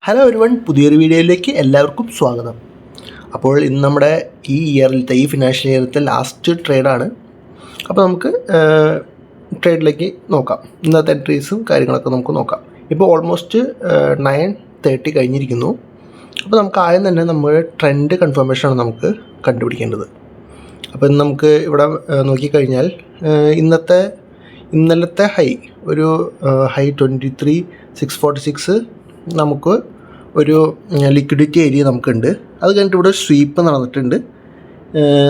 Hello everyone, പുതിയൊരു വീഡിയോയിലേക്ക് എല്ലാവർക്കും സ്വാഗതം. അപ്പോൾ ഇന്ന് നമ്മുടെ ഈ ഫിനാൻഷ്യൽ ഇയറിലത്തെ ലാസ്റ്റ് ട്രേഡാണ്. അപ്പോൾ നമുക്ക് ട്രേഡിലേക്ക് നോക്കാം. ഇന്നത്തെ എൻട്രീസും കാര്യങ്ങളൊക്കെ നമുക്ക് നോക്കാം. ഇപ്പോൾ ഓൾമോസ്റ്റ് 9:30 കഴിഞ്ഞിരിക്കുന്നു. അപ്പോൾ നമുക്ക് ആദ്യം തന്നെ നമ്മുടെ ട്രെൻഡ് കൺഫർമേഷനാണ് നമുക്ക് കണ്ടുപിടിക്കേണ്ടത്. അപ്പോൾ ഇന്ന് നമുക്ക് ഇവിടെ നോക്കിക്കഴിഞ്ഞാൽ ഇന്നലത്തെ ഹൈ ഒരു ഹൈ 23,646 നമുക്ക് ഒരു ലിക്വിഡിറ്റി ഏരിയ നമുക്കുണ്ട്. അത് കഴിഞ്ഞിട്ട് ഇവിടെ സ്വീപ്പ് നടന്നിട്ടുണ്ട്.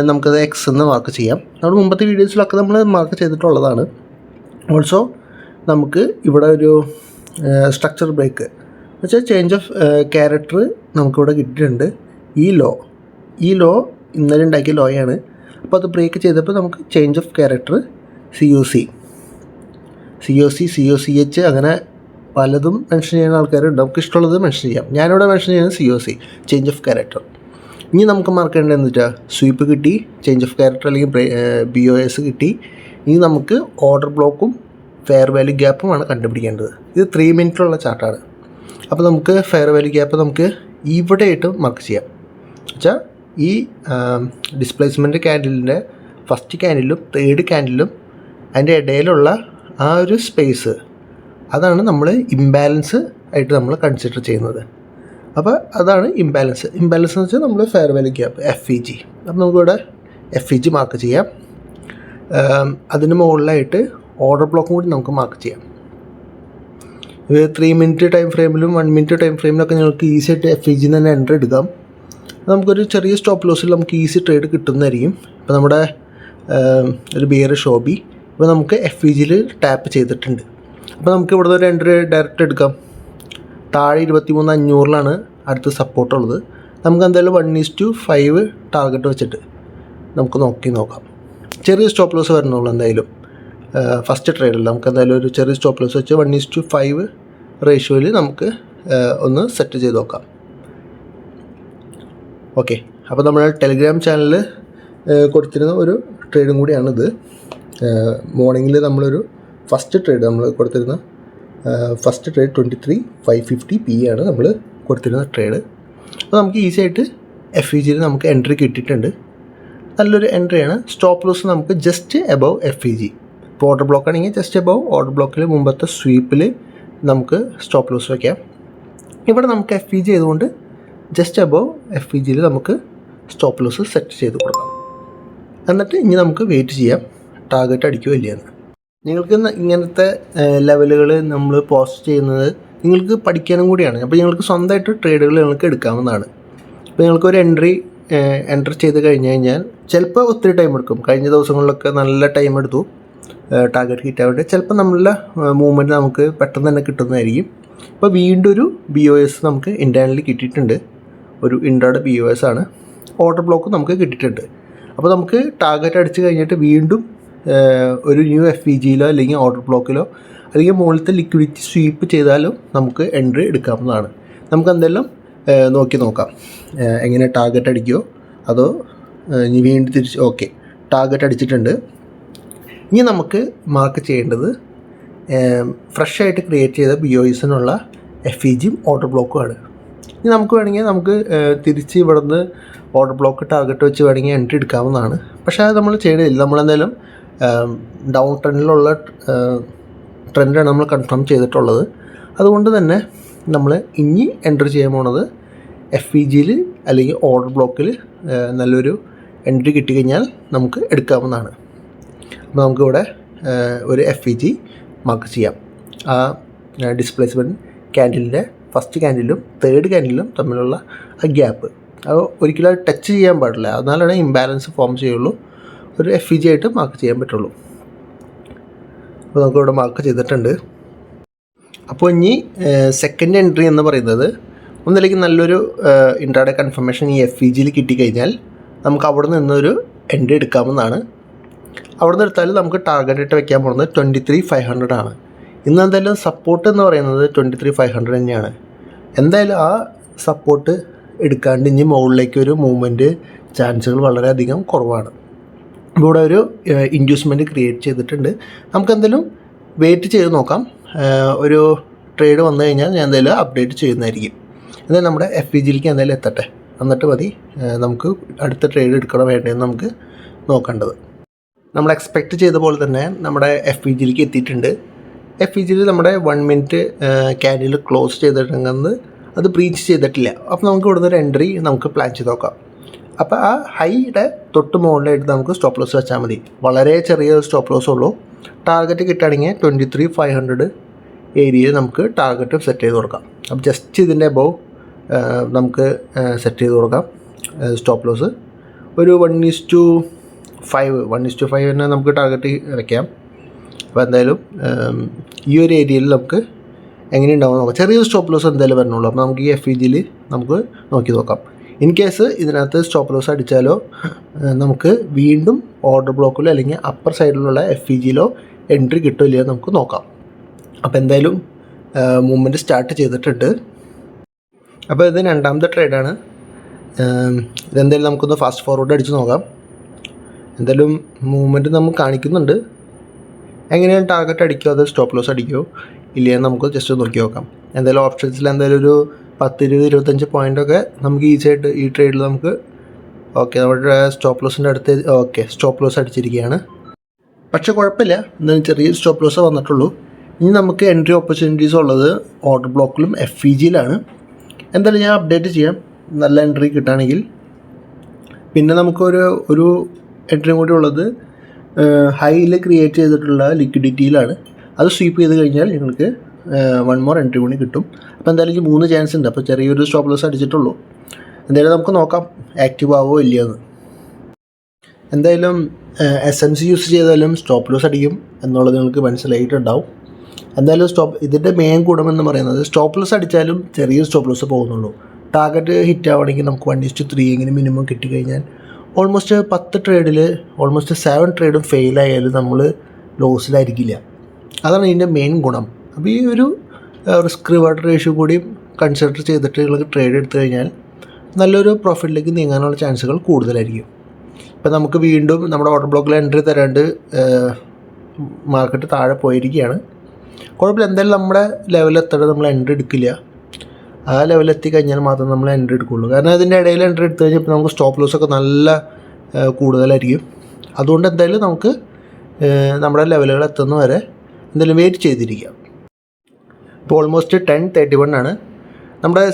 നമുക്കത് എക്സ് എന്ന് മാർക്ക് ചെയ്യാം. നമ്മുടെ മുമ്പത്തെ വീഡിയോസിലൊക്കെ നമ്മൾ മാർക്ക് ചെയ്തിട്ടുള്ളതാണ്. ഓൾസോ നമുക്ക് ഇവിടെ ഒരു സ്ട്രക്ചർ ബ്രേക്ക് എന്ന് വെച്ചാൽ ചേഞ്ച് ഓഫ് ക്യാരക്ടർ നമുക്കിവിടെ കിട്ടിയിട്ടുണ്ട്. ഈ ലോ ഇന്നലെ ഉണ്ടാക്കിയ ലോയാണ്. അപ്പോൾ അത് ബ്രേക്ക് ചെയ്തപ്പോൾ നമുക്ക് ചേഞ്ച് ഓഫ് ക്യാരക്ടർ COC അങ്ങനെ പലതും മെൻഷൻ ചെയ്യുന്ന ആൾക്കാരുണ്ട്. നമുക്ക് ഇഷ്ടമുള്ളത് മെൻഷൻ ചെയ്യാം. ഞാനിവിടെ മെൻഷൻ ചെയ്യുന്നത് COC, ചേഞ്ച് ഓഫ് ക്യാരക്ടർ. ഇനി നമുക്ക് മാർക്ക് ചെയ്യേണ്ടത് എന്ന് വെച്ചാൽ സ്വീപ്പ് കിട്ടി, ചേഞ്ച് ഓഫ് ക്യാരക്ടർ അല്ലെങ്കിൽ BOS കിട്ടി. ഇനി നമുക്ക് ഓർഡർ ബ്ലോക്കും ഫെയർ വാല്യൂ ഗ്യാപ്പുമാണ് കണ്ടുപിടിക്കേണ്ടത്. ഇത് 3 മിനിറ്റുള്ള ചാർട്ടാണ്. അപ്പോൾ നമുക്ക് ഫെയർ വാല്യൂ ഗ്യാപ്പ് നമുക്ക് ഇവിടെ ആയിട്ട് മാർക്ക് ചെയ്യാം. വെച്ചാൽ ഈ ഡിസ്പ്ലേസ്മെൻറ്റ് ക്യാൻഡിലിൻ്റെ ഫസ്റ്റ് ക്യാൻഡിലും തേർഡ് ക്യാൻഡിലും അതിൻ്റെ ഇടയിലുള്ള ആ ഒരു സ്പേസ്, അതാണ് നമ്മൾ ഇംബാലൻസ് ആയിട്ട് നമ്മൾ കൺസിഡർ ചെയ്യുന്നത്. അപ്പോൾ അതാണ് ഇംബാലൻസ് എന്ന് വെച്ചാൽ നമ്മൾ ഫെയർ വാല്യൂ ഗ്യാപ്പ് FEG. അപ്പോൾ നമുക്കിവിടെ FEG മാർക്ക് ചെയ്യാം. അതിന് മുകളിലായിട്ട് ഓർഡർ ബ്ലോക്കും കൂടി നമുക്ക് മാർക്ക് ചെയ്യാം. ഇത് 3 മിനിറ്റ് ടൈം ഫ്രെയിമിലും 1 മിനിറ്റ് ടൈം ഫ്രെയിമിലൊക്കെ നിങ്ങൾക്ക് ഈസി ആയിട്ട് FEG തന്നെ എൻ്റർ എടുക്കാം. നമുക്കൊരു ചെറിയ സ്റ്റോപ്പ് ലോസിൽ നമുക്ക് ഈസി ട്രേഡ് കിട്ടുന്നതായിരിക്കും. ഇപ്പോൾ നമ്മുടെ ഒരു ബിയർ ഷോബി ഇപ്പോൾ നമുക്ക് FEGയിൽ ടാപ്പ് ചെയ്തിട്ടുണ്ട്. അപ്പോൾ നമുക്ക് ഇവിടുന്ന് ഒരു എൻട്രി ഡയറക്റ്റ് എടുക്കാം. താഴെ 23,500 അടുത്ത സപ്പോർട്ടുള്ളത്. നമുക്ക് എന്തായാലും 1:5 ടാർഗറ്റ് വെച്ചിട്ട് നമുക്ക് നോക്കാം. ചെറിയ സ്റ്റോപ്പ് ലോസ് വരണുള്ളൂ എന്തായാലും. ഫസ്റ്റ് ട്രേഡിൽ നമുക്ക് എന്തായാലും ഒരു ചെറിയ സ്റ്റോപ്പ് ലോസ് വെച്ച് 1:5 റേഷ്യോയിൽ നമുക്ക് ഒന്ന് സെറ്റ് ചെയ്ത് നോക്കാം. ഓക്കെ, അപ്പോൾ നമ്മൾ ടെലിഗ്രാം ചാനലിൽ കൊടുത്തിരുന്ന ഒരു ട്രേഡും കൂടിയാണിത്. മോർണിംഗിൽ നമ്മളൊരു ഫസ്റ്റ് ട്രേഡ് നമ്മൾ കൊടുത്തിരുന്ന ഫസ്റ്റ് ട്രേഡ് 23,550 PE ആണ് നമ്മൾ കൊടുത്തിരുന്ന ട്രേഡ്. അപ്പോൾ നമുക്ക് ഈസി ആയിട്ട് FEGയിൽ നമുക്ക് എൻട്രി കിട്ടിയിട്ടുണ്ട്. നല്ലൊരു എൻട്രിയാണ്. സ്റ്റോപ്പ് ലോസ് നമുക്ക് ജസ്റ്റ് എബവ് FEG. ഇപ്പോൾ ഓർഡർ ബ്ലോക്ക് ആണെങ്കിൽ ജസ്റ്റ് എബവ് ഓർഡർ ബ്ലോക്കിൽ മുമ്പത്തെ സ്വീപ്പിൽ നമുക്ക് സ്റ്റോപ്പ് ലോസ് വയ്ക്കാം. ഇവിടെ നമുക്ക് FEG ചെയ്തുകൊണ്ട് ജസ്റ്റ് എബവ് FEGയിൽ നമുക്ക് സ്റ്റോപ്പ് ലോസ് സെറ്റ് ചെയ്ത് കൊടുക്കാം. എന്നിട്ട് ഇനി നമുക്ക് വെയിറ്റ് ചെയ്യാം ടാർഗറ്റ് അടിക്കുമോ ഇല്ലയെന്ന്. നിങ്ങൾക്ക് ഇങ്ങനത്തെ ലെവലുകൾ നമ്മൾ പോസ്റ്റ് ചെയ്യുന്നത് നിങ്ങൾക്ക് പഠിക്കാനും കൂടിയാണ്. അപ്പോൾ നിങ്ങൾക്ക് സ്വന്തമായിട്ട് ട്രേഡുകൾ നിങ്ങൾക്ക് എടുക്കാവുന്നതാണ്. അപ്പോൾ നിങ്ങൾക്കൊരു എൻട്രി ചെയ്ത് കഴിഞ്ഞാൽ ചിലപ്പോൾ ഒത്തിരി ടൈം എടുക്കും. കഴിഞ്ഞ ദിവസങ്ങളിലൊക്കെ നല്ല ടൈം എടുത്തു ടാർഗറ്റ് ഹിറ്റ് ആവേണ്ടി. ചിലപ്പോൾ നമ്മളുടെ മൂവ്മെൻറ്റ് നമുക്ക് പെട്ടെന്ന് തന്നെ കിട്ടുന്നതായിരിക്കും. ഇപ്പോൾ വീണ്ടും ഒരു BOS നമുക്ക് ഇൻറ്റേർണലി കിട്ടിയിട്ടുണ്ട്. ഒരു ഇൻട്രാഡേ BOS ആണ്. ഓർഡർ ബ്ലോക്ക് നമുക്ക് കിട്ടിയിട്ടുണ്ട്. അപ്പോൾ നമുക്ക് ടാർഗറ്റ് അടിച്ച് കഴിഞ്ഞിട്ട് വീണ്ടും ഒരു ന്യൂ FEGയിലോ അല്ലെങ്കിൽ ഓർഡർ ബ്ലോക്കിലോ അല്ലെങ്കിൽ മുകളിലത്തെ ലിക്വിഡിറ്റി സ്വീപ്പ് ചെയ്താലും നമുക്ക് എൻട്രി എടുക്കാവുന്നതാണ്. നമുക്ക് എന്തെല്ലാം നോക്കാം എങ്ങനെ ടാർഗറ്റ് അടിക്കുമോ അതോ ഇനി വീണ്ടും തിരിച്ച്. ഓക്കെ, ടാർഗറ്റ് അടിച്ചിട്ടുണ്ട്. ഇനി നമുക്ക് മാർക്ക് ചെയ്യേണ്ടത് ഫ്രഷ് ആയിട്ട് ക്രിയേറ്റ് ചെയ്ത BOSനുള്ള FEGയും ഓർഡർ ബ്ലോക്കുമാണ്. ഇനി നമുക്ക് വേണമെങ്കിൽ നമുക്ക് തിരിച്ച് ഇവിടുന്ന് ഓർഡർ ബ്ലോക്ക് ടാർഗറ്റ് വെച്ച് വേണമെങ്കിൽ എൻട്രി എടുക്കാവുന്നതാണ്. പക്ഷേ അത് നമ്മൾ ചെയ്യണില്ല. നമ്മളെന്തായാലും ഡൗൺ ട്രെൻഡിലുള്ള ട്രെൻഡാണ് നമ്മൾ കൺഫേം ചെയ്തിട്ടുള്ളത്. അതുകൊണ്ട് തന്നെ നമ്മൾ ഇനി എൻട്രി ചെയ്യാൻ പോണത് FEGയിൽ അല്ലെങ്കിൽ ഓർഡർ ബ്ലോക്കിൽ നല്ലൊരു എൻട്രി കിട്ടിക്കഴിഞ്ഞാൽ നമുക്ക് എടുക്കാവുന്നതാണ്. അപ്പോൾ നമുക്കിവിടെ ഒരു FEG മാർക്ക് ചെയ്യാം. ആ ഡിസ്പ്ലേസ്മെൻറ്റ് ക്യാൻഡിലിൻ്റെ ഫസ്റ്റ് ക്യാൻഡിലും തേർഡ് ക്യാൻഡിലും തമ്മിലുള്ള ആ ഗ്യാപ്പ് അത് ഒരിക്കലും അത് ടച്ച് ചെയ്യാൻ പാടില്ല. എന്നാലാണ് ഇംബാലൻസ് ഫോം ചെയ്യുള്ളൂ. ഒരു FEG ആയിട്ട് മാർക്ക് ചെയ്യാൻ പറ്റുള്ളൂ. അപ്പോൾ നമുക്കിവിടെ മാർക്ക് ചെയ്തിട്ടുണ്ട്. അപ്പോൾ ഇനി സെക്കൻഡ് എൻട്രി എന്ന് പറയുന്നത് ഒന്നിലേക്ക് നല്ലൊരു ഇൻട്രാഡേ കൺഫർമേഷൻ ഈ FEGയിൽ കിട്ടിക്കഴിഞ്ഞാൽ നമുക്ക് അവിടെ നിന്നൊരു എൻട്രി എടുക്കാമെന്നാണ്. അവിടെ നിന്ന് എടുത്താൽ നമുക്ക് ടാർഗറ്റ് വയ്ക്കാൻ പോകുന്നത് 23,500 ആണ്. ഇന്ന് എന്തായാലും സപ്പോർട്ട് എന്ന് പറയുന്നത് 23,500 തന്നെയാണ്. എന്തായാലും ആ സപ്പോർട്ട് എടുക്കാണ്ട് ഇനി മുകളിലേക്ക് ഒരു മൂവ്മെൻറ്റ് ചാൻസുകൾ വളരെയധികം കുറവാണ്. ഇവിടെ ഒരു ഇൻഡ്യൂസ്മെൻറ്റ് ക്രിയേറ്റ് ചെയ്തിട്ടുണ്ട്. നമുക്കെന്തെങ്കിലും വെയിറ്റ് ചെയ്ത് നോക്കാം. ഒരു ട്രേഡ് വന്നു കഴിഞ്ഞാൽ ഞാൻ എന്തായാലും അപ്ഡേറ്റ് ചെയ്യുന്നതായിരിക്കും. എന്നാൽ നമ്മുടെ FVGയിലേക്ക് എന്തായാലും എത്തട്ടെ, എന്നിട്ട് മതി നമുക്ക് അടുത്ത ട്രേഡ് എടുക്കണോ വേണ്ടതെന്ന് നമുക്ക് നോക്കേണ്ടത്. നമ്മൾ എക്സ്പെക്റ്റ് ചെയ്ത പോലെ തന്നെ നമ്മുടെ FVGയിലേക്ക് എത്തിയിട്ടുണ്ട്. FVGയിൽ നമ്മുടെ 1 മിനിറ്റ് ക്യാൻഡിൽ ക്ലോസ് ചെയ്തിട്ടുണ്ടെന്ന് അത് ബ്രീച്ച് ചെയ്തിട്ടില്ല. അപ്പോൾ നമുക്ക് ഇവിടുന്ന് ഒരു എൻട്രി നമുക്ക് പ്ലാൻ ചെയ്ത് നോക്കാം. അപ്പോൾ ആ ഹൈയുടെ തൊട്ട് മുകളിലായിട്ട് നമുക്ക് സ്റ്റോപ്പ് ലോസ് വെച്ചാൽ മതി. വളരെ ചെറിയ സ്റ്റോപ്പ് ലോസ് ഉള്ളൂ. ടാർഗറ്റ് കിട്ടുകയാണെങ്കിൽ 23,500 ഏരിയയിൽ നമുക്ക് ടാർഗറ്റ് സെറ്റ് ചെയ്ത് കൊടുക്കാം. അപ്പോൾ ജസ്റ്റ് ഇതിൻ്റെ അബവ് നമുക്ക് സെറ്റ് ചെയ്ത് കൊടുക്കാം സ്റ്റോപ്പ് ലോസ്. ഒരു 1:5 തന്നെ നമുക്ക് ടാർഗറ്റ് വയ്ക്കാം. അപ്പോൾ എന്തായാലും ഈ ഒരു ഏരിയയിൽ നമുക്ക് എങ്ങനെ ഉണ്ടാവും നോക്കാം. ചെറിയൊരു സ്റ്റോപ്പ് ലോസ് എന്തായാലും വരണുള്ളൂ. അപ്പോൾ നമുക്ക് ഈ FVGയിൽ നമുക്ക് നോക്കി നോക്കാം. ഇൻ കേസ് ഇതിനകത്ത് സ്റ്റോപ്പ് ലോസ് അടിച്ചാലോ നമുക്ക് വീണ്ടും ഓർഡർ ബ്ലോക്കിലോ അല്ലെങ്കിൽ അപ്പർ സൈഡിലുള്ള FVGയിലോ എൻട്രി കിട്ടില്ല നമുക്ക് നോക്കാം. അപ്പോൾ എന്തായാലും മൂവ്മെൻറ്റ് സ്റ്റാർട്ട് ചെയ്തിട്ടുണ്ട്. അപ്പോൾ ഇത് രണ്ടാമത്തെ ട്രേഡാണ്. ഇതെന്തായാലും നമുക്കൊന്ന് ഫാസ്റ്റ് ഫോർവേഡ് അടിച്ച് നോക്കാം. എന്തായാലും മൂവ്മെൻറ്റ് നമുക്ക് കാണിക്കുന്നുണ്ട്. എങ്ങനെയാണ് ടാർഗറ്റ് അടിക്കുമോ അത് സ്റ്റോപ്പ് ലോസ് അടിക്കുമോ ഇല്ലയെന്ന് നമുക്ക് ജസ്റ്റ് നോക്കി നോക്കാം. എന്തായാലും ഓപ്ഷൻസിൽ എന്തായാലും ഒരു 10-20-25 പോയിൻ്റൊക്കെ നമുക്ക് ഈസിയായിട്ട് ഈ ട്രേഡിൽ നമുക്ക് നമ്മുടെ സ്റ്റോപ്പ് ലോസിൻ്റെ അടുത്ത് സ്റ്റോപ്പ് ലോസ് അടിച്ചിരിക്കുകയാണ്. പക്ഷേ കുഴപ്പമില്ല, എന്തായാലും ചെറിയ സ്റ്റോപ്പ് ലോസ് വന്നിട്ടുള്ളൂ. ഇനി നമുക്ക് എൻട്രി ഓപ്പർച്യൂണിറ്റീസ് ഉള്ളത് ഓർഡർ ബ്ലോക്കിലും FVGയിലാണ്. എന്തായാലും ഞാൻ അപ്ഡേറ്റ് ചെയ്യാം നല്ല എൻട്രി കിട്ടുകയാണെങ്കിൽ. പിന്നെ നമുക്കൊരു എൻട്രിയും കൂടി ഉള്ളത് ഹൈയിൽ ക്രിയേറ്റ് ചെയ്തിട്ടുള്ള ലിക്വിഡിറ്റിയിലാണ്. അത് സ്വീപ്പ് ചെയ്ത് കഴിഞ്ഞാൽ നിങ്ങൾക്ക് 1 മോർ എൻട്രി കൂടി കിട്ടും. അപ്പോൾ എന്തായാലും എനിക്ക് 3 ചാൻസ് ഉണ്ട്. അപ്പോൾ ചെറിയൊരു സ്റ്റോപ്പ് ലോസ് അടിച്ചിട്ടുള്ളൂ. എന്തായാലും നമുക്ക് നോക്കാം ആക്റ്റീവ് ആവുമോ ഇല്ലയെന്ന്. എന്തായാലും SMC യൂസ് ചെയ്താലും സ്റ്റോപ്പ് ലോസ് അടിക്കും എന്നുള്ളത് നിങ്ങൾക്ക് മനസ്സിലായിട്ടുണ്ടാവും. എന്തായാലും ഇതിൻ്റെ മെയിൻ ഗുണമെന്ന് പറയുന്നത് സ്റ്റോപ്പ് ലോസ് അടിച്ചാലും ചെറിയ സ്റ്റോപ്പ് ലോസ് പോകുന്നുള്ളൂ. ടാർഗറ്റ് ഹിറ്റ് ആവണമെങ്കിൽ നമുക്ക് 1:3 എങ്ങനെ മിനിമം കിട്ടിക്കഴിഞ്ഞാൽ ഓൾമോസ്റ്റ് 10 ട്രേഡിൽ ഓൾമോസ്റ്റ് 7 ട്രേഡും ഫെയിലായാലും നമ്മൾ ലോസിലായിരിക്കില്ല. അതാണ് ഇതിൻ്റെ മെയിൻ ഗുണം. അപ്പോൾ ഈ ഒരു റിസ്ക് റിവാർഡ് റേഷ്യോ കൂടി കൺസിഡർ ചെയ്തിട്ട് നിങ്ങൾക്ക് ട്രേഡ് എടുത്തു കഴിഞ്ഞാൽ നല്ലൊരു പ്രോഫിറ്റിലേക്ക് നീങ്ങാനുള്ള ചാൻസുകൾ കൂടുതലായിരിക്കും. ഇപ്പോൾ നമുക്ക് വീണ്ടും നമ്മുടെ ഓർഡർ ബ്ലോക്കിൽ എൻട്രി തരാണ്ട് മാർക്കറ്റ് താഴെ പോയിരിക്കുകയാണ്. കുഴപ്പമില്ല, എന്തായാലും നമ്മുടെ ലെവലെത്താതെ നമ്മൾ എൻട്രി എടുക്കില്ല. ആ ലെവലെത്തി കഴിഞ്ഞാൽ മാത്രം നമ്മൾ എൻട്രി എടുക്കുകയുള്ളൂ. കാരണം അതിൻ്റെ ഇടയിൽ എൻട്രി എടുത്തു കഴിഞ്ഞാൽ നമുക്ക് സ്റ്റോപ്പ് ലോസൊക്കെ നല്ല കൂടുതലായിരിക്കും. അതുകൊണ്ട് എന്തായാലും നമുക്ക് നമ്മുടെ ലെവലുകൾ എത്തുന്ന വരെ എന്തായാലും വെയിറ്റ് ചെയ്തിരിക്കാം. ഇപ്പോൾ ഓൾമോസ്റ്റ് 10:31 ആണ്. നമ്മുടെ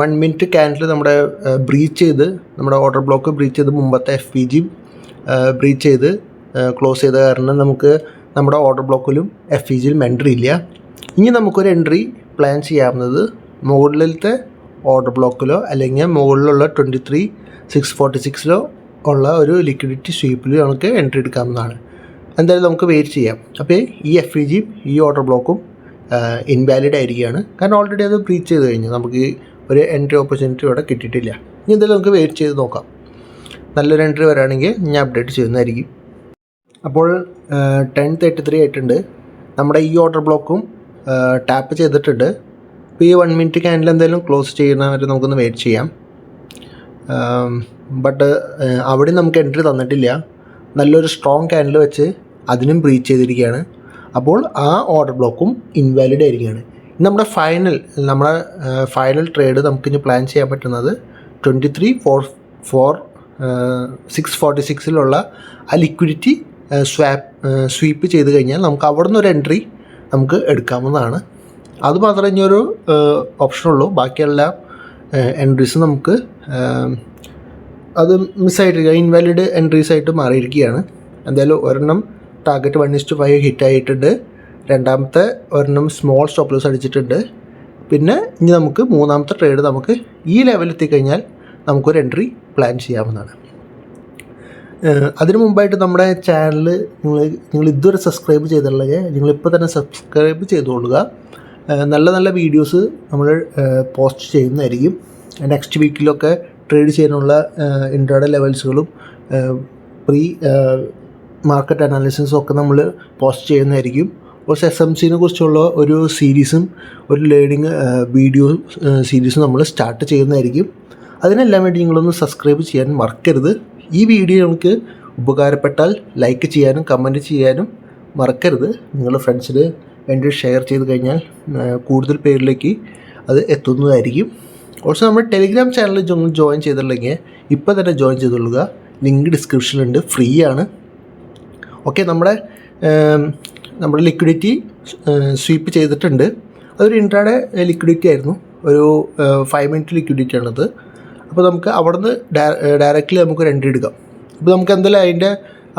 1 മിനിറ്റ് ക്യാൻഡിൽ നമ്മുടെ ബ്രീച്ച് ചെയ്ത് നമ്മുടെ ഓർഡർ ബ്ലോക്ക് ബ്രീച്ച് ചെയ്ത് മുമ്പത്തെ FVG ബ്രീച്ച് ചെയ്ത് ക്ലോസ് ചെയ്ത കാരണം നമുക്ക് നമ്മുടെ ഓർഡർ ബ്ലോക്കിലും FVGയിലും എൻട്രി ഇല്ല. ഇനി നമുക്കൊരു എൻട്രി പ്ലാൻ ചെയ്യാവുന്നത് മുകളിലത്തെ ഓർഡർ ബ്ലോക്കിലോ അല്ലെങ്കിൽ മുകളിലുള്ള 23,646 ഉള്ള ഒരു ലിക്വിഡിറ്റി സ്വീപ്പിൽ നമുക്ക് എൻട്രി എടുക്കാവുന്നതാണ്. എന്തായാലും നമുക്ക് വെയിറ്റ് ചെയ്യാം. അപ്പോൾ ഈ FVGയും ഈ ഓർഡർ ബ്ലോക്കും ഇൻവാലിഡ് ആയിരിക്കുകയാണ്. കാരണം ഓൾറെഡി അത് ബ്രീച്ച് ചെയ്ത് കഴിഞ്ഞു. നമുക്ക് ഒരു എൻട്രി ഓപ്പർച്യൂണിറ്റി ഇവിടെ കിട്ടിയിട്ടില്ല. ഇനി എന്തായാലും നമുക്ക് വെയിറ്റ് ചെയ്ത് നോക്കാം. നല്ലൊരു എൻട്രി വരാണെങ്കിൽ ഞാൻ അപ്ഡേറ്റ് ചെയ്യുന്നതായിരിക്കും. അപ്പോൾ 10:33 ആയിട്ടുണ്ട്. നമ്മുടെ ഈ ഓർഡർ ബ്ലോക്കും ടാപ്പ് ചെയ്തിട്ടുണ്ട്. ഇപ്പോൾ ഈ 1 മിനിറ്റ് ക്യാൻഡിൽ എന്തായാലും ക്ലോസ് ചെയ്യുന്നവരെ നമുക്കൊന്ന് വെയിറ്റ് ചെയ്യാം. ബട്ട് അവിടെ നമുക്ക് എൻട്രി തന്നിട്ടില്ല. നല്ലൊരു സ്ട്രോങ് ക്യാൻഡിൽ വെച്ച് അതിനും ബ്രീച്ച് ചെയ്തിരിക്കുകയാണ്. അപ്പോൾ ആ ഓർഡർ ബ്ലോക്കും ഇൻവാലിഡ് ആയിരിക്കുകയാണ്. നമ്മുടെ ഫൈനൽ ട്രേഡ് നമുക്കിനി പ്ലാൻ ചെയ്യാൻ പറ്റുന്നത് 23,646 ആ ലിക്വിഡിറ്റി സ്വീപ്പ് ചെയ്ത് കഴിഞ്ഞാൽ നമുക്ക് അവിടെ നിന്നൊരു എൻട്രി നമുക്ക് എടുക്കാവുന്നതാണ്. അതുമാത്രമേ ഇനിയൊരു ഓപ്ഷനുള്ളൂ. ബാക്കിയെല്ലാം എൻട്രീസ് നമുക്ക് അത് മിസ്സായിട്ടിരിക്കുക, ഇൻവാലിഡ് എൻട്രീസ് ആയിട്ട് മാറിയിരിക്കുകയാണ്. എന്തായാലും ഒരെണ്ണം ടാർഗറ്റ് 1:5 ഹിറ്റായിട്ടുണ്ട്. രണ്ടാമത്തെ ഒരെണ്ണം സ്മോൾ സ്റ്റോപ്പ് ലോസ് അടിച്ചിട്ടുണ്ട്. പിന്നെ ഇനി നമുക്ക് മൂന്നാമത്തെ ട്രേഡ് നമുക്ക് ഈ ലെവലിൽ എത്തിക്കഴിഞ്ഞാൽ നമുക്കൊരു എൻട്രി പ്ലാൻ ചെയ്യാവുന്നതാണ്. അതിനു മുമ്പായിട്ട് നമ്മുടെ ചാനൽ നിങ്ങൾ ഇതുവരെ സബ്സ്ക്രൈബ് ചെയ്തിട്ടുണ്ടെങ്കിൽ നിങ്ങളിപ്പോൾ തന്നെ സബ്സ്ക്രൈബ് ചെയ്തുകൊള്ളുക. നല്ല നല്ല വീഡിയോസ് നമ്മൾ പോസ്റ്റ് ചെയ്യുന്നതായിരിക്കും. നെക്സ്റ്റ് വീക്കിലൊക്കെ ട്രേഡ് ചെയ്യാനുള്ള ഇൻട്രാഡേ ലെവൽസുകളും പ്രീ മാർക്കറ്റ് അനാലിസിസും ഒക്കെ നമ്മൾ പോസ്റ്റ് ചെയ്യുന്നതായിരിക്കും. കുറച്ച് SMCനെ കുറിച്ചുള്ള ഒരു സീരീസും ഒരു ലേണിംഗ് വീഡിയോ സീരീസും നമ്മൾ സ്റ്റാർട്ട് ചെയ്യുന്നതായിരിക്കും. അതിനെല്ലാം വേണ്ടി നിങ്ങളൊന്ന് സബ്സ്ക്രൈബ് ചെയ്യാൻ മറക്കരുത്. ഈ വീഡിയോ നമുക്ക് ഉപകാരപ്പെട്ടാൽ ലൈക്ക് ചെയ്യാനും കമൻറ്റ് ചെയ്യാനും മറക്കരുത്. നിങ്ങളുടെ ഫ്രണ്ട്സിന് വേണ്ടി ഷെയർ ചെയ്ത് കഴിഞ്ഞാൽ കൂടുതൽ പേരിലേക്ക് അത് എത്തുന്നതായിരിക്കും. ഓൾസോ നമ്മൾ ടെലിഗ്രാം ചാനൽ ജോയിൻ ചെയ്തിട്ടുണ്ടെങ്കിൽ ഇപ്പോൾ തന്നെ ജോയിൻ ചെയ്തുകൊള്ളുക. ലിങ്ക് ഡിസ്ക്രിപ്ഷനിലുണ്ട്, ഫ്രീ ആണ്. ഓക്കെ, നമ്മുടെ ലിക്വിഡിറ്റി സ്വീപ്പ് ചെയ്തിട്ടുണ്ട്. അതൊരു ഇൻട്രാഡേ ലിക്വിഡിറ്റി ആയിരുന്നു, ഒരു 5 മിനിറ്റ് ലിക്വിഡിറ്റി ആണത്. അപ്പോൾ നമുക്ക് അവിടെ നിന്ന് ഡയറക്റ്റ്ലി നമുക്കൊരു എൻട്രി എടുക്കാം. അപ്പോൾ നമുക്ക് എന്തായാലും അതിൻ്റെ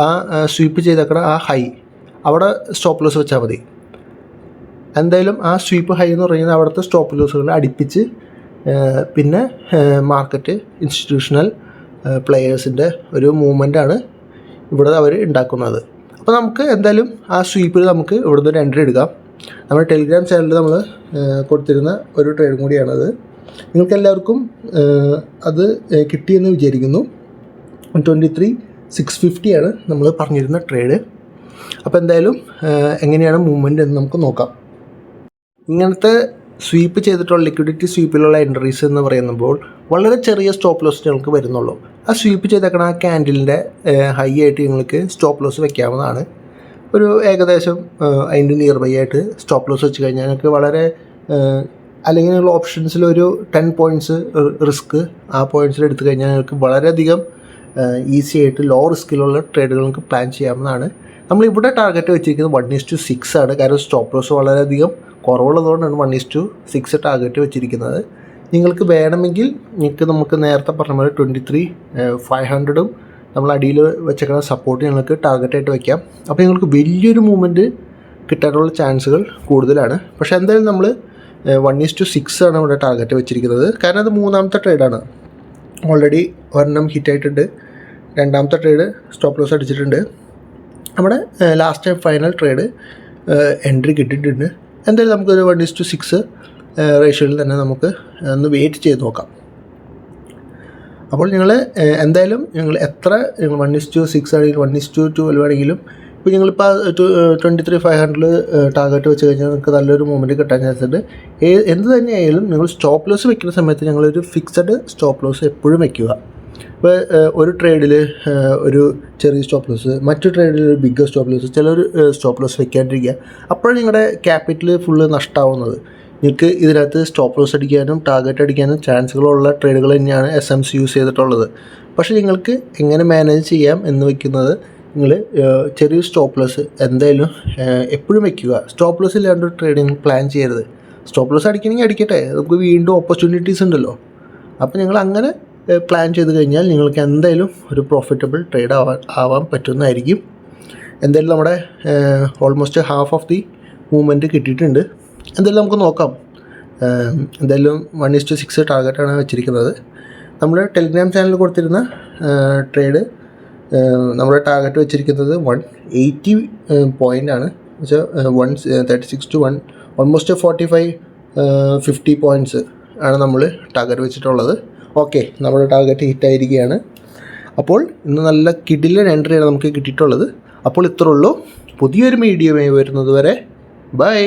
ആ സ്വീപ്പ് ചെയ്തേക്കണ ആ ഹൈ അവിടെ സ്റ്റോപ്പ് ലോസ് വെച്ചാൽ മതി. എന്തായാലും ആ സ്വീപ്പ് ഹൈ എന്ന് പറയുന്നത് അവിടുത്തെ സ്റ്റോപ്പ് ലോസുകൾ അടുപ്പിച്ച് പിന്നെ മാർക്കറ്റ് ഇൻസ്റ്റിറ്റ്യൂഷണൽ പ്ലെയേഴ്സിൻ്റെ ഒരു മൂവ്മെൻറ്റാണ് ഇവിടെ അവർ ഉണ്ടാക്കുന്നത്. അപ്പോൾ നമുക്ക് എന്തായാലും ആ സ്വീപ്പിൽ നമുക്ക് ഇവിടുന്ന് ഒരു എൻട്രി എടുക്കാം. നമ്മുടെ ടെലിഗ്രാം ചാനലിൽ നമ്മൾ കൊടുത്തിരുന്ന ഒരു ട്രേഡും കൂടിയാണത്. നിങ്ങൾക്ക് എല്ലാവർക്കും അത് കിട്ടിയെന്ന് വിചാരിക്കുന്നു. 23,650 ആണ് നമ്മൾ പറഞ്ഞിരുന്ന ട്രേഡ്. അപ്പോൾ എന്തായാലും എങ്ങനെയാണ് മൂവ്മെൻറ്റ് എന്ന് നമുക്ക് നോക്കാം. ഇങ്ങനത്തെ സ്വീപ്പ് ചെയ്തിട്ടുള്ള ലിക്വിഡിറ്റി സ്വീപ്പിലുള്ള എൻട്രീസ് എന്ന് പറയുമ്പോൾ വളരെ ചെറിയ സ്റ്റോപ്പ് ലോസ് നിങ്ങൾക്ക് വരുന്നുള്ളൂ. ആ സ്വീപ്പ് ചെയ്തേക്കണ ആ ക്യാൻഡിലിൻ്റെ ഹൈ ആയിട്ട് നിങ്ങൾക്ക് സ്റ്റോപ്പ് ലോസ് വെക്കാവുന്നതാണ്. ഒരു ഏകദേശം അതിൻ്റെ നിയർ ബൈ ആയിട്ട് സ്റ്റോപ്പ് ലോസ് വെച്ച് കഴിഞ്ഞാൽ നിങ്ങൾക്ക് വളരെ അല്ലെങ്കിൽ നിങ്ങൾ ഓപ്ഷൻസിലൊരു 10 പോയിൻറ്റ്സ് റിസ്ക് ആ പോയിൻറ്റ്സിൽ എടുത്തു കഴിഞ്ഞാൽ നിങ്ങൾക്ക് വളരെയധികം ഈസി ആയിട്ട് ലോ റിസ്കിലുള്ള ട്രേഡുകൾ നിങ്ങൾക്ക് പ്ലാൻ ചെയ്യാവുന്നതാണ്. നമ്മളിവിടെ ടാർഗറ്റ് വെച്ചിരിക്കുന്നത് 1:6 ആണ്. കാരണം സ്റ്റോപ്പ് ലോസ് വളരെയധികം കുറവുള്ളതുകൊണ്ടാണ് 1:6 ടാർഗറ്റ് വെച്ചിരിക്കുന്നത്. നിങ്ങൾക്ക് വേണമെങ്കിൽ നമുക്ക് നേരത്തെ പറഞ്ഞ പോലെ 23,500 നമ്മൾ അടിയിൽ വെച്ചേക്കുന്ന സപ്പോർട്ട് നിങ്ങൾക്ക് ടാർഗറ്റായിട്ട് വയ്ക്കാം. അപ്പോൾ നിങ്ങൾക്ക് വലിയൊരു മൂവ്മെൻറ്റ് കിട്ടാനുള്ള ചാൻസുകൾ കൂടുതലാണ്. പക്ഷേ എന്തായാലും നമ്മൾ 1:6 ആണ് ഇവിടെ ടാർഗറ്റ് വെച്ചിരിക്കുന്നത്. കാരണം അത് മൂന്നാമത്തെ ട്രേഡാണ്. ഓൾറെഡി ഒരെണ്ണം ഹിറ്റായിട്ടുണ്ട്, രണ്ടാമത്തെ ട്രേഡ് സ്റ്റോപ്പ് ലോസ് അടിച്ചിട്ടുണ്ട്. നമ്മുടെ ലാസ്റ്റ് ഫൈനൽ ട്രേഡ് എൻട്രി കിട്ടിയിട്ടുണ്ട്. എന്തായാലും നമുക്കൊരു 1:6 റേഷ്യോയിൽ തന്നെ നമുക്ക് ഒന്ന് വെയിറ്റ് ചെയ്ത് നോക്കാം. അപ്പോൾ നിങ്ങൾ എന്തായാലും എത്ര 1:6 ആണെങ്കിലും 1:12 ആണെങ്കിലും ഇപ്പോൾ നിങ്ങളിപ്പോൾ 23,500 ടാർഗറ്റ് വെച്ച് കഴിഞ്ഞാൽ നിങ്ങൾക്ക് നല്ലൊരു മൂവ്മെൻറ്റ് കിട്ടാൻ ചാൻസ് ഉണ്ട്. എന്ത് തന്നെയായാലും നിങ്ങൾ സ്റ്റോപ്പ് ലോസ് വെക്കുന്ന സമയത്ത് ഞങ്ങളൊരു ഫിക്സഡ് സ്റ്റോപ്പ് ലോസ് എപ്പോഴും വയ്ക്കുക. ഇപ്പോൾ ഒരു ട്രേഡിൽ ഒരു ചെറിയ സ്റ്റോപ്പ് ലോസ്, മറ്റു ട്രേഡിൽ ഒരു ബിഗ്ഗർ സ്റ്റോപ്പ് ലോസ്, ചിലർ സ്റ്റോപ്പ് ലോസ് വെക്കാണ്ടിരിക്കുക. അപ്പോഴാണ് നിങ്ങളുടെ ക്യാപിറ്റൽ ഫുള്ള് നഷ്ടമാവുന്നത്. നിങ്ങൾക്ക് ഇതിനകത്ത് സ്റ്റോപ്പ് ലോസ് അടിക്കാനും ടാർഗറ്റ് അടിക്കാനും ചാൻസുകളുള്ള ട്രേഡുകൾ തന്നെയാണ് SMC യൂസ് ചെയ്തിട്ടുള്ളത്. പക്ഷേ നിങ്ങൾക്ക് എങ്ങനെ മാനേജ് ചെയ്യാം എന്ന് വയ്ക്കുന്നത് നിങ്ങൾ ചെറിയ സ്റ്റോപ്പ് ലോസ് എന്തായാലും എപ്പോഴും വയ്ക്കുക. സ്റ്റോപ്പ് ലോസ് ഇല്ലാണ്ട് ട്രേഡിങ് പ്ലാൻ ചെയ്യരുത്. സ്റ്റോപ്പ് ലോസ് അടിക്കണമെങ്കിൽ അടിക്കട്ടെ, നമുക്ക് വീണ്ടും ഓപ്പർച്യൂണിറ്റീസ് ഉണ്ടല്ലോ. അപ്പോൾ നിങ്ങൾ അങ്ങനെ പ്ലാൻ ചെയ്ത് കഴിഞ്ഞാൽ നിങ്ങൾക്ക് എന്തായാലും ഒരു പ്രോഫിറ്റബിൾ ട്രേഡ് ആവാൻ പറ്റുന്നതായിരിക്കും. എന്തായാലും നമ്മുടെ almost half of the movement കിട്ടിയിട്ടുണ്ട്. എന്തായാലും നമുക്ക് നോക്കാം. എന്തായാലും 1:6 ടാർഗറ്റാണ് വെച്ചിരിക്കുന്നത്. നമ്മൾ ടെലിഗ്രാം ചാനലിൽ കൊടുത്തിരുന്ന ട്രേഡ് നമ്മുടെ ടാർഗറ്റ് വെച്ചിരിക്കുന്നത് 180 പോയിൻ്റ് ആണ്. വെച്ചാൽ 136 to 1 ഓൾമോസ്റ്റ് 45-50 പോയിൻറ്റ്സ് ആണ് നമ്മൾ ടാർഗറ്റ് വെച്ചിട്ടുള്ളത്. ഓക്കെ, നമ്മുടെ ടാർഗറ്റ് ഹിറ്റായിരിക്കുകയാണ്. അപ്പോൾ ഇന്ന് നല്ല കിടിലൻ എൻട്രിയാണ് നമുക്ക് കിട്ടിയിട്ടുള്ളത്. അപ്പോൾ ഇത്രേ ഉള്ളൂ. പുതിയൊരു വീഡിയോയുമായി വരുന്നത് വരെ ബൈ.